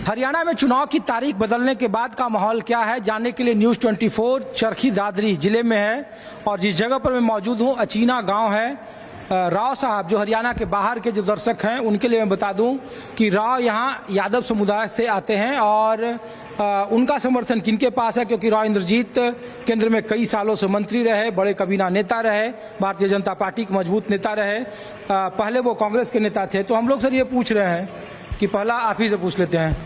हरियाणा में चुनाव की तारीख बदलने के बाद का माहौल क्या है, जानने के लिए न्यूज़ 24 चरखी दादरी जिले में है और जिस जगह पर मैं मौजूद हूं अचीना गांव है। राव साहब जो हरियाणा के बाहर के जो दर्शक हैं उनके लिए मैं बता दूं कि राव यहां यादव समुदाय से आते हैं और उनका समर्थन किनके पास है, क्योंकि राव इंद्रजीत केंद्र में कई सालों से मंत्री रहे, बड़े कबीना नेता रहे, भारतीय जनता पार्टी के मजबूत नेता रहे, पहले वो कांग्रेस के नेता थे। तो हम लोग सर ये पूछ रहे हैं कि पहला आप ही से पूछ लेते हैं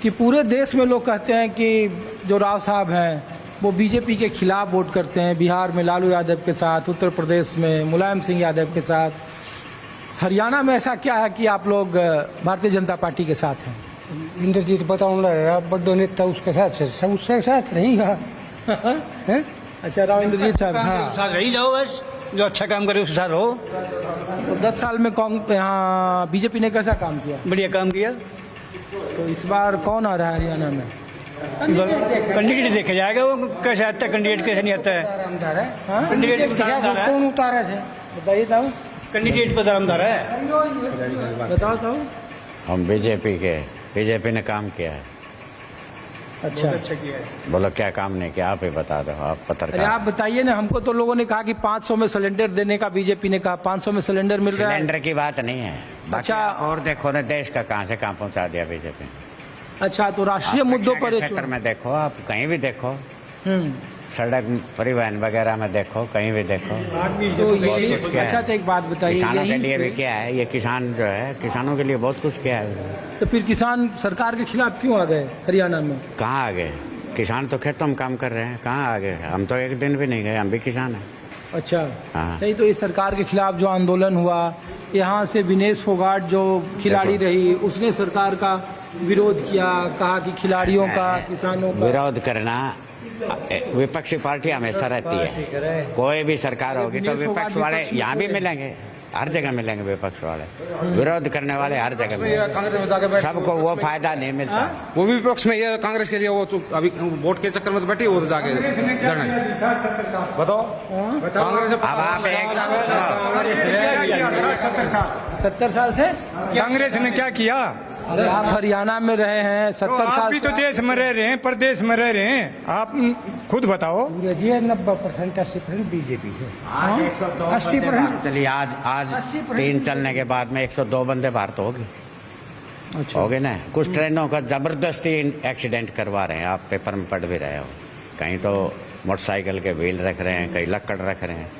कि पूरे देश में लोग कहते हैं कि जो राव साहब हैं वो बीजेपी के खिलाफ वोट करते हैं, बिहार में लालू यादव के साथ, उत्तर प्रदेश में मुलायम सिंह यादव के साथ, हरियाणा में ऐसा क्या है कि आप लोग भारतीय जनता पार्टी के साथ हैं? इंद्रजीत बताऊंगा बड्डो नेता उसके साथ सब उसके साथ रहेगा। अच्छा, राव इंद्रजीत साहब साथ रही जाओ, बस जो अच्छा काम करे उसके साथ रहो। तो 10 साल में यहाँ बीजेपी ने कैसा काम किया? बढ़िया काम किया। तो इस बार कौन आ रहा है हरियाणा में? कैंडिडेट देखा जाएगा वो कैसे आता है, कैंडिडेट कैसे नहीं आता है। कैंडिडेट कौन उतारा है बताइए था, कैंडिडेट पर दामदार है। बताओ था। हम बीजेपी ने काम किया है। अच्छा किया है। बोलो क्या काम नहीं किया, आप ही बता दो, आप अरे पत्रकार। आप बताइए ना, हमको तो लोगों ने कहा कि 500 में सिलेंडर देने का, बीजेपी ने कहा 500 में सिलेंडर मिल रहा है। सिलेंडर की बात नहीं है। अच्छा। और देखो ना देश का कहां से कहां पहुंचा दिया बीजेपी। अच्छा, तो राष्ट्रीय मुद्दों पर क्षेत्र में देखो, आप कहीं भी देखो, सड़क परिवहन वगैरह में देखो, कहीं भी देखो, तो बहुत यही कुछ किया अच्छा है। तो एक बात बताइए, किसानों के यही लिए भी से- क्या है, ये किसान जो है किसानों के लिए बहुत कुछ किया है। तो फिर किसान सरकार के खिलाफ क्यों आ गए हरियाणा में? कहाँ आ गए? किसान तो खेतों में काम कर रहे हैं, कहाँ आ गए? हम तो एक दिन भी नहीं गए, हम भी किसान हैं। अच्छा, हाँ। नहीं तो इस सरकार के खिलाफ जो आंदोलन हुआ, यहाँ से विनेश फोगाट जो खिलाड़ी रही उसने सरकार का विरोध किया, कहा कि खिलाड़ियों का, किसानों का विरोध करना विपक्षी पार्टी हमेशा रहती है। कोई भी सरकार होगी तो विपक्ष वाले यहाँ भी मिलेंगे, हर जगह मिलेंगे विपक्ष वाले, विरोध करने वाले हर जगह मिलेंगे। सबको वो फायदा नहीं मिलता। वो भी विपक्ष में, ये कांग्रेस के लिए वो तो अभी वोट के चक्कर में तो बैठी, वो तो जाके धरना बताओ कांग्रेस। अब आप एक 70 साल से कांग्रेस ने क्या किया? अरे आप हरियाणा में रहे हैं 70 आप साल भी तो से। देश में रह रहे हैं, प्रदेश में रह रहे हैं, आप खुद बताओ। 90% 80% बीजेपी से। 80% चलिए, आज 3 चलने के बाद में 102 बंदे बाहर तो होगी, अच्छा, हो गए ना। कुछ ट्रेनों का जबरदस्ती एक्सीडेंट करवा रहे हैं, आप पेपर में पढ़ भी रहे हो। कहीं तो मोटरसाइकिल के व्हील रख रहे हैं, कहीं लक्कड़ रख रहे हैं।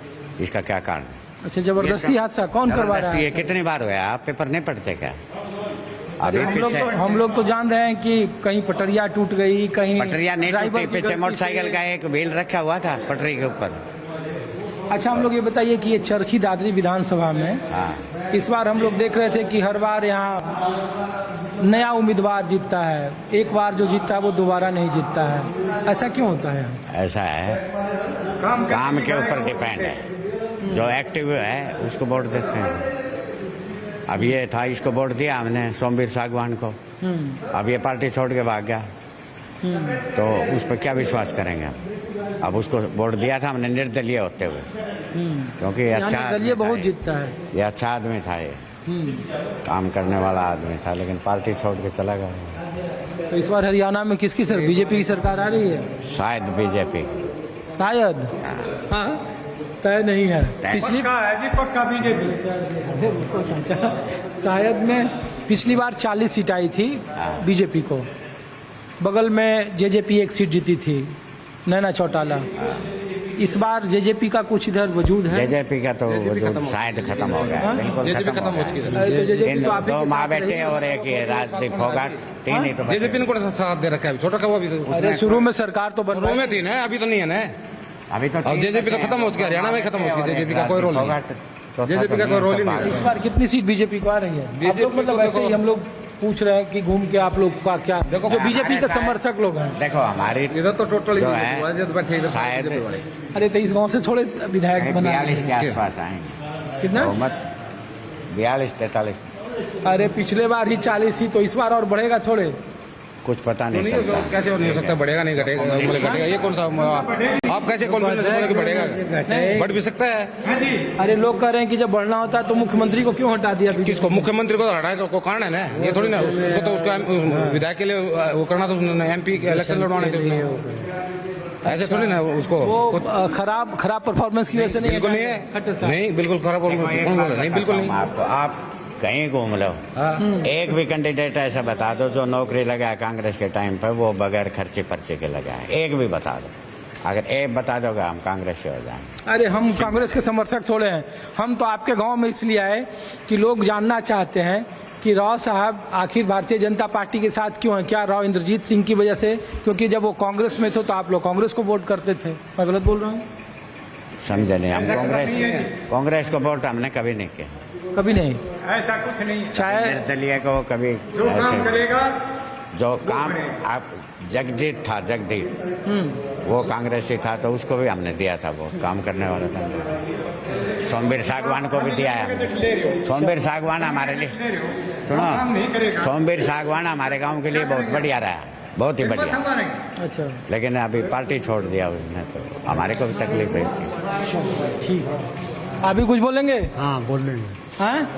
इसका क्या कारण है? अच्छा, जबरदस्ती हादसा कौन करवा रहा है? ये कितनी बार हुआ? आप पेपर नहीं पढ़ते क्या? अभी हम लोग तो जान रहे हैं कि कहीं पटरिया टूट गई, कहीं पटरिया नहीं ड्राइवर टूटी, की पीछे गलती मोटरसाइकिल से- का एक व्हील रखा हुआ था पटरी के ऊपर। अच्छा, हम लोग ये बताइए कि ये चरखी दादरी विधानसभा में हाँ, इस बार हम लोग देख रहे थे कि हर बार यहाँ नया उम्मीदवार जीतता है, एक बार जो जीतता है वो दोबारा नहीं जीतता है, ऐसा क्यों होता है? ऐसा है, काम के ऊपर डिपेंड है। जो एक्टिव है उसको वोट देते हैं। अब ये था, इसको वोट दिया हमने सोमवीर सागवान को, अब ये पार्टी छोड़ के भाग गया, तो उस पर क्या विश्वास करेंगे हम? अब उसको वोट दिया था हमने निर्दलीय होते हुए, क्योंकि ये अच्छा दलीय आदमी बहुत था, जीतता है। ये अच्छा आदमी था, ये काम करने वाला आदमी था, लेकिन पार्टी छोड़ के चला गया। तो इस बार हरियाणा में किसकी बीजेपी की सरकार आ रही है? शायद बीजेपी। शायद, हाँ, तय नहीं है। पिछली पक्का बीजेपी। शायद में पिछली बार 40 सीट आई थी बीजेपी को, बगल में जेजेपी 1 सीट जीती थी, नैना चौटाला। इस बार जेजेपी का कुछ इधर वजूद है? जेजेपी का तो वजूद शायद खत्म हो गया, बिल्कुल जेजेपी खत्म हो खत्म हो गया। अरे तो जेजेपी तो आप ही दो के माँ साथ बेटे रही। और एक ये राजदीप फोगाट, 3 ही तो बचे। जेजेपी ने कौन सा साथ दे रखा है? छोटा का वो अभी तो अरे शुरू में सरकार तो बन में 3 है, अभी तो नहीं है ना। अभी तो अब जेजेपी तो खत्म हो चुकी है, हरियाणा में खत्म हो चुकी है, जेजेपी का कोई रोल नहीं है। जेजेपी का कोई रोल ही नहीं है। इस बार कितनी सीट बीजेपी को आ रही है? आप लोग मतलब ऐसे ही हम लोग पूछ रहे हैं कि घूम के आप लोग का क्या, जो बीजेपी के समर्थक लोग हैं। देखो हमारी इधर तो टोटल जो है शायद अरे तो इस गांव से थोड़े विधायक बना 42 के आसपास आएंगे, कितना? बहुमत 42-43। अरे पिछले बार ही 40 ही, तो इस बार और बढ़ेगा थोड़े? कुछ पता नहीं नहीं चलता। तो कैसे हो नहीं सकता, बढ़ेगा नहीं घटेगा, बोले घटेगा, ये कौन सा आप कैसे कॉन्फिडेंस बोले कि बढ़ेगा, बढ़ भी सकता है। अरे लोग कह रहे हैं कि जब बढ़ना होता है तो मुख्यमंत्री को क्यों हटा दिया? किसको? मुख्यमंत्री को तो हटाए तो कारण है ना, ये थोड़ी ना उसको तो उसको विधायक के लिए वो करना था, MP के इलेक्शन लड़वाने थे उसने, ऐसे थोड़ी ना उसको। वो खराब परफॉर्मेंस की वजह से नहीं बिल्कुल नहीं है, नहीं बिल्कुल खराब, कौन बोला? नहीं बिल्कुल नहीं। आप कहीं घूम लो, एक भी कैंडिडेट ऐसा बता दो जो नौकरी लगा है कांग्रेस के टाइम पर, वो बगैर खर्चे पर्चे के लगा है, एक भी बता दो। अगर एक बता दोगे हम कांग्रेस से हो जाएंगे। अरे हम कांग्रेस के समर्थक थोड़े हैं, हम तो आपके गांव में इसलिए आए कि लोग जानना चाहते हैं कि राव साहब आखिर भारतीय जनता पार्टी के साथ क्यों हैं? क्या राव इंद्रजीत सिंह की वजह से? क्योंकि जब वो कांग्रेस में थे तो आप लोग कांग्रेस को वोट करते थे। मैं गलत बोल रहा हूँ? समझे नहीं, हम कांग्रेस को वोट हमने कभी नहीं किया, कभी नहीं। ऐसा कुछ नहीं। चाहे निर्दलीय को कभी जो काम करेगा, जो काम आप जगजीत था, जगदीप वो कांग्रेसी था तो उसको भी हमने दिया था, वो काम करने वाला था। सोमवीर सागवान को भी दिया है हमने। सोमवीर सागवान हमारे लिए, सुनो, सोमवीर सागवान हमारे गांव के लिए बहुत बढ़िया रहा, बहुत ही बढ़िया। अच्छा, लेकिन अभी पार्टी छोड़ दिया उसने, तो हमारे को भी तकलीफ है इसकी। ठीक है। आप भी कुछ बोलेंगे? हाँ बोल लेंगे। हाँ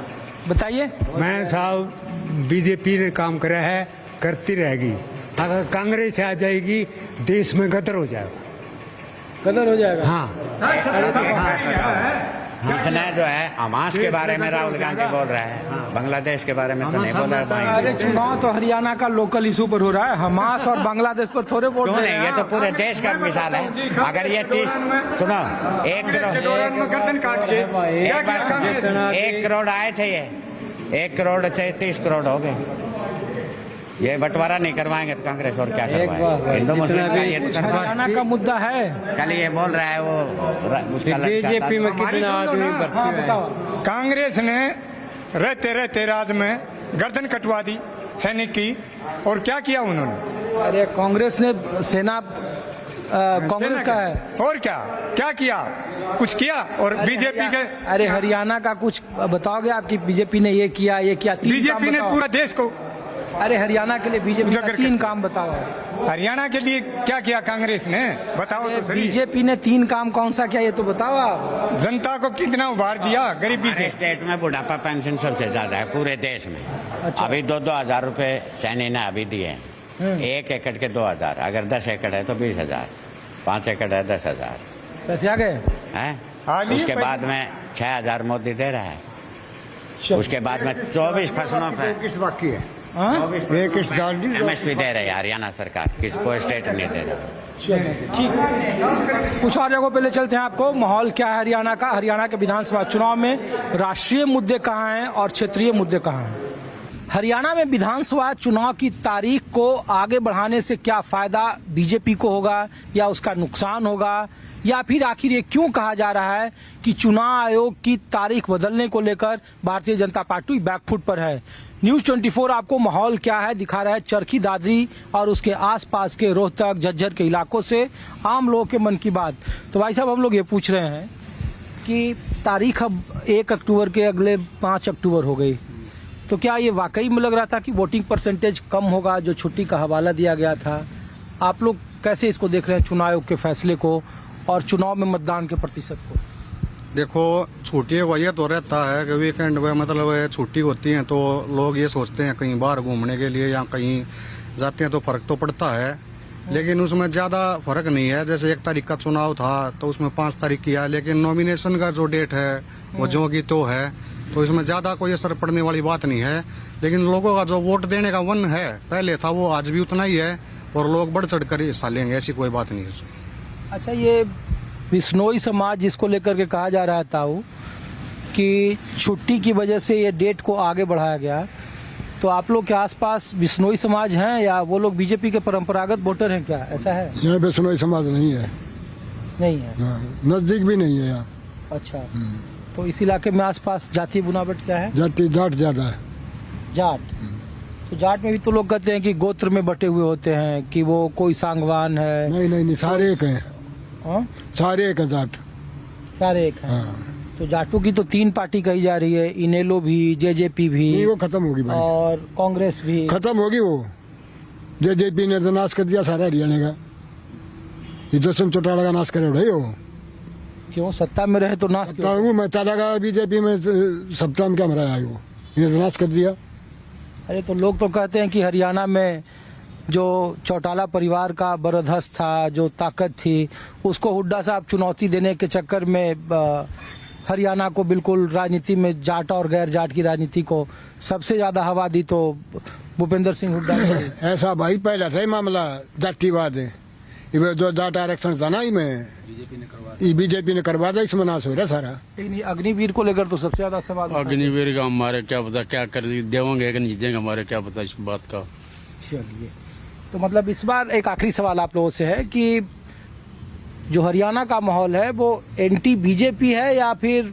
बताइए। मैं साहब बीजेपी ने काम करा है, करती रहेगी। अगर कांग्रेस आ जाएगी देश में गदर हो जाएगा। कदर हो जाएगा। हाँ, इसने जो है हमास के बारे में राहुल गांधी बोल रहा है, बांग्लादेश के बारे में तो नहीं बोल रहा है। अरे चुनाव तो हरियाणा का लोकल इशू पर हो रहा है, हमास और बांग्लादेश पर थोड़े वोट क्यों दे नहीं, रहे ये हैं। तो पूरे देश का मिसाल है। अगर ये 30 सुनो, 1 करोड़ आए थे, ये 1 करोड़ से 30 करोड़ हो गए। ये बंटवारा नहीं करवाएंगे तो कांग्रेस और क्या करवाएंगे? हिंदू मुस्लिम का ये तो हरियाणा का मुद्दा है। कल ये बोल रहा है वो उसका बीजेपी में कितना आदमी हाँ बताओ। कांग्रेस ने रहते रहते राज में गर्दन कटवा दी सैनिक की, और क्या किया उन्होंने? अरे कांग्रेस ने सेना कांग्रेस का है। और क्या क्या किया? कुछ किया? और बीजेपी के, अरे हरियाणा का कुछ बताओगे आपकी बीजेपी ने ये किया, ये किया? तीन काम बीजेपी ने बताओ। पूरा देश को, अरे हरियाणा के लिए बीजेपी ने उजागर 3 कर- काम बताओ। हरियाणा के लिए क्या किया कांग्रेस ने? बताओ तो सही। बीजेपी ने 3 काम कौन सा किया ये तो बताओ आप। जनता को कितना उभार दिया गरीबी से? स्टेट में बुढ़ापा पेंशन सबसे ज्यादा है पूरे देश में। अच्छा। अभी 2-2 हजार रुपए सैनी ने अभी दिए हैं। 1 एकड़ के 2 हजार, अगर 10 एकड़ है तो 20 हजार, 5 एकड़ है 10 हजार पैसे आ गए? है। हाँ, लिए उसके पैसे। बाद में 6 हजार मोदी दे रहा है। उसके बाद में 24 फसलों पे किस बाकी है? हाँ? एक इस MSP दे रही है हरियाणा सरकार, किसको स्टेट नहीं दे रहा। ठीक, कुछ और जगहों पे ले चलते हैं आपको। माहौल क्या है हरियाणा का? हरियाणा के विधानसभा चुनाव में राष्ट्रीय मुद्दे कहाँ हैं और क्षेत्रीय मुद्दे कहाँ हैं? हरियाणा में विधानसभा चुनाव की तारीख को आगे बढ़ाने से क्या फायदा बीजेपी को होगा या उसका नुकसान होगा, या फिर आखिर ये क्यों कहा जा रहा है कि चुनाव आयोग की तारीख बदलने को लेकर भारतीय जनता पार्टी बैकफुट पर है? न्यूज 24 आपको माहौल क्या है दिखा रहा है चरखी दादरी और उसके आसपास के रोहतक झज्जर के इलाकों से आम लोगों के मन की बात। तो भाई साहब हम लोग ये पूछ रहे हैं कि तारीख अब 1 अक्टूबर के अगले 5 अक्टूबर हो गई, तो क्या ये वाकई में लग रहा था कि वोटिंग परसेंटेज कम होगा जो छुट्टी का हवाला दिया गया था? आप लोग कैसे इसको देख रहे हैं, चुनाव आयोग के फैसले को और चुनाव में मतदान के प्रतिशत को? देखो, छुट्टी वही तो रहता है कि वीकेंड में मतलब छुट्टी होती है तो लोग ये सोचते हैं कहीं बाहर घूमने के लिए या कहीं जाते हैं तो फर्क तो पड़ता है, लेकिन उसमें ज़्यादा फर्क नहीं है। जैसे 1 तारीख का चुनाव था तो उसमें 5 तारीख किया, लेकिन नॉमिनेशन का जो डेट है वो जो की तो है, तो इसमें ज़्यादा कोई असर पड़ने वाली बात नहीं है। लेकिन लोगों का जो वोट देने का मन है पहले था वो आज भी उतना ही है, और लोग बढ़ चढ़ कर हिस्सा लेंगे, ऐसी कोई बात नहीं है। अच्छा, ये बिश्नोई समाज जिसको लेकर के कहा जा रहा था कि छुट्टी की वजह से ये डेट को आगे बढ़ाया गया, तो आप लोग के आसपास बिश्नोई समाज हैं या वो लोग बीजेपी के परंपरागत वोटर हैं, क्या ऐसा है? यहाँ बिश्नोई समाज नहीं है, नहीं है। नजदीक भी नहीं है यहाँ। अच्छा, तो इस इलाके में आसपास जातीय बुनावट क्या है? जाति जाट ज्यादा है। जाट, तो जाट में भी तो लोग कहते हैं कि गोत्र में बटे हुए होते हैं कि वो कोई सांगवान है। नहीं नहीं नहीं, सारे एक हैं। हाँ? सारे एक हैं जाट। सारे एक हैं। हाँ, तो जाटों की तो 3 पार्टी कही जा रही है, इनेलो भी, जेजेपी भी नहीं वो खत्म होगी भाई, और कांग्रेस भी। खत्म होगी वो। जेजेपी ने तो नाश कर दिया सारा हरियाणा का। ये दुष्यंत चौटाला का नाश करे भाई हो। क्यों सत्ता में रहे तो नाश क्यों? मैं चला बीजेपी में सप्ताह में क्या मरा है वो, इन्हें तो नाश कर दिया। अरे तो लोग तो कहते हैं कि हरियाणा में जो चौटाला परिवार का बरदहस्त था, जो ताकत थी, उसको हुड्डा साहब चुनौती देने के चक्कर में हरियाणा को बिल्कुल राजनीति में जाट और गैर जाट की राजनीति को सबसे ज्यादा हवा दी तो भूपेंद्र सिंह हुड्डा ने। ऐसा भाई पहला था ही मामला जातिवाद है, ये जो जाट आरक्षण था ना इसमें बीजेपी ने करवा दिया, इसमें नाश हो रहा सारा। लेकिन अग्निवीर को लेकर तो सबसे ज्यादा सवाल उठा है। अग्निवीर का हमारे क्या पता क्या कर देंगे कि नहीं देंगे, हमारे क्या पता इस बात का। चलिए, तो मतलब इस बार एक आखिरी सवाल आप लोगों से है कि जो हरियाणा का माहौल है वो एंटी बीजेपी है या फिर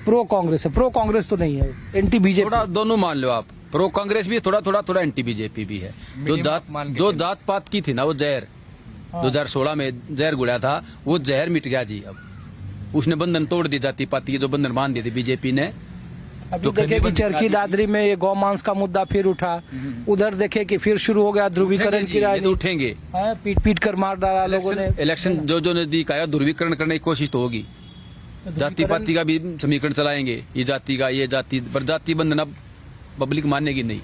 प्रो कांग्रेस है? प्रो कांग्रेस तो नहीं है, एंटी बीजेपी। थोड़ा दोनों मान लो आप, प्रो कांग्रेस भी है, थोड़ा एंटी बीजेपी भी है। जो जात पात की थी ना वो जहर 2016 में जहर गुड़ा था, वो जहर मिट गया जी। अब उसने बंधन तोड़ दी, जाति पाति के जो बंधन बांध दिए थे बीजेपी ने। अभी देखे कि चरखी दादरी में ये गौ मांस का मुद्दा फिर उठा, उधर देखे कि फिर शुरू हो गया ध्रुवीकरण की राजनीति। उठेंगे, पीट पीट कर मार डाला लोगों ने। इलेक्शन जो नजदीक आया ध्रुवीकरण करने की कोशिश तो होगी, जाति पाति का भी समीकरण चलाएंगे, ये जाति का ये जाति, पर जाति बंधन अब पब्लिक मानेगी नहीं।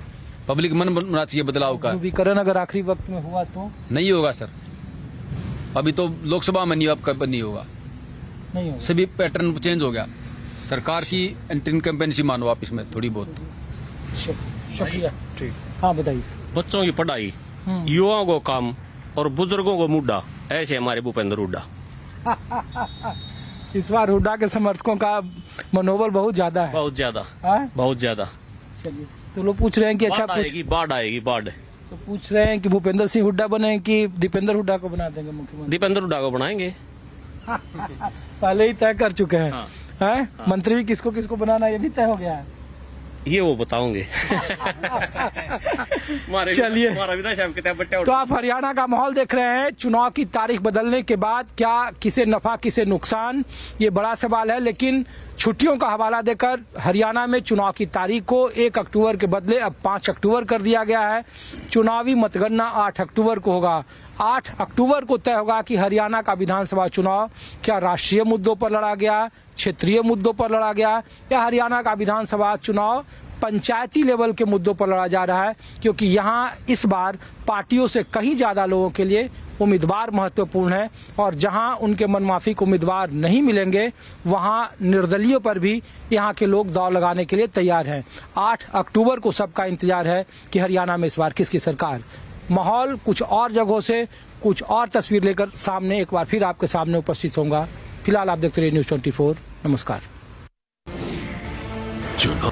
पब्लिक मन बना चाहिए बदलाव का। ध्रुवीकरण अगर आखिरी वक्त में हुआ तो नहीं होगा सर, अभी तो लोकसभा में नहीं, अब कब नहीं होगा, नहीं होगा। सभी पैटर्न चेंज हो गया। सरकार की एंटी इनकम्पेंसी मानो आप इसमें थोड़ी बहुत। शुक्रिया। ठीक, हाँ बताइए। बच्चों की पढ़ाई, युवाओं को काम और बुजुर्गों को मुद्दा, ऐसे हमारे भूपेंद्र हुड्डा। इस बार हुड्डा के समर्थकों का मनोबल बहुत ज्यादा है। बहुत ज्यादा, बहुत ज्यादा। चलिए, तो लोग पूछ रहे हैं कि अच्छा बाढ़ आएगी बाढ़। तो पूछ रहे हैं कि भूपेंद्र सिंह हुड्डा बने कि दीपेंद्र हुड्डा को बना देंगे मुख्यमंत्री? दीपेंद्र हुड्डा को बनाएंगे। पहले ही तय कर चुके हैं। हैं? मंत्री भी किसको किसको बनाना ये भी तय हो गया है। ये वो बताओगे। चलिए, तो आप हरियाणा का माहौल देख रहे हैं। चुनाव की तारीख बदलने के बाद क्या किसे नफा किसे नुकसान, ये बड़ा सवाल है। लेकिन छुट्टियों का हवाला देकर हरियाणा में चुनाव की तारीख को 1 अक्टूबर के बदले अब 5 अक्टूबर कर दिया गया है। चुनावी मतगणना 8 अक्टूबर को होगा। 8 अक्टूबर को तय होगा कि हरियाणा का विधानसभा चुनाव क्या राष्ट्रीय मुद्दों पर लड़ा गया, क्षेत्रीय मुद्दों पर लड़ा गया, या हरियाणा का विधानसभा चुनाव पंचायती लेवल के मुद्दों पर लड़ा जा रहा है। क्योंकि यहाँ इस बार पार्टियों से कहीं ज्यादा लोगों के लिए उम्मीदवार महत्वपूर्ण है, और जहां उनके मनमाफिक उम्मीदवार नहीं मिलेंगे वहां निर्दलीयों पर भी यहां के लोग दांव लगाने के लिए तैयार हैं। 8 अक्टूबर को सबका इंतजार है कि हरियाणा में इस बार किसकी सरकार। माहौल कुछ और जगहों से कुछ और तस्वीर लेकर सामने एक बार फिर आपके सामने उपस्थित होऊंगा। फिलहाल आप देखते रहिए News 24। नमस्कार।